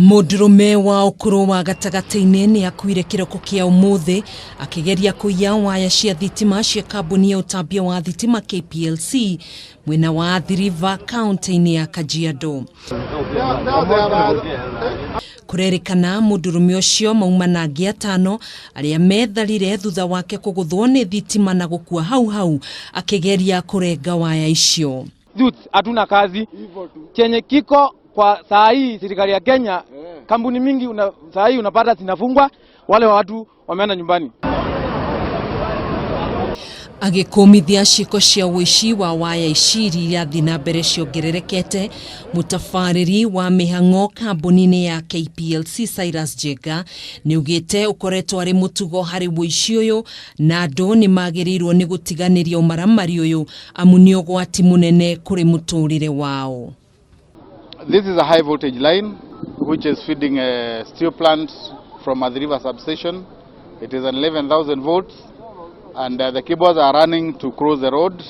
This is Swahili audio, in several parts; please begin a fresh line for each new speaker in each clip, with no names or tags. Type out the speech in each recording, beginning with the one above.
Mundurume wa ukuru wa gatagati-ini ni akuire kiroko kia umuthi akigeria kuiya waya cia thitima cia kambuni ya utambia wa thitima KPLC mwena wa Athi River kaunti-ini ya Kajiado. Kurerikana mundurume ucio maumana angi atano aria metharire thutha wake kuguthwo ni thitima na gukua hau akigeria kurenga waya icio.
Hatuna kazi chenye kiko kwa saa hii serikali ya Kenya, kampuni mingi saa hii unapata zinafungwa, wale watu wameenda nyumbani.
Agikumithia ciiko cia WUICI wa waya iciri ya thina mbere ciongererekete, mutafariri wa mihang'o kambuni-ini ya KPLC Cyrus Jenga niugite ukoretwo ari mutugo hari WUICI uyu na andu ni magirirwo ni gutiganiria umaramari uyu amu ni ugwati munene kuri muturire wao.
This is a high voltage line which is feeding a steel plant from Athi River substation. It is an 11,000 volts and the cables are running to cross the road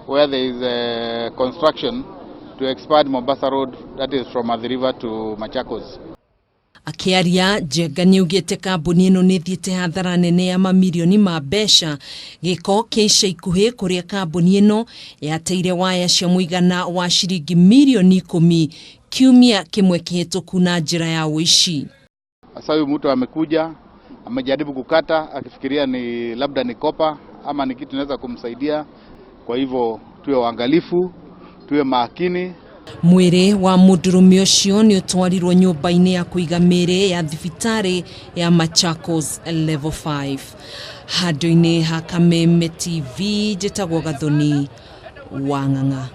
where there is a construction to expand Mombasa Road, that is from Athi River to Machakos.
Akiaria Jenga niugite kambuni ino nithiite hathara nene ya mamilioni ma mbeca giko kiica ikuhi kuria kambuni ino yateire waya cia muigana wa shiringi milioni 10 kiumia kimwe kihituku na njira ya WUICI.
Sasa huyu mtu amekuja amejaribu kukata akifikiria ni labda ni kopa ama ni kitu inaweza kumsaidia, kwa hivyo tuwe waangalifu, tuwe makini.
Mwiri wa mundurume ucio ni utwarirwo nyumba-ini ya kuiga miri ya thibitari ya Machakos level 5. Handu-ini ha Kameme TV njitagwo Gathoni Wang'ang'a.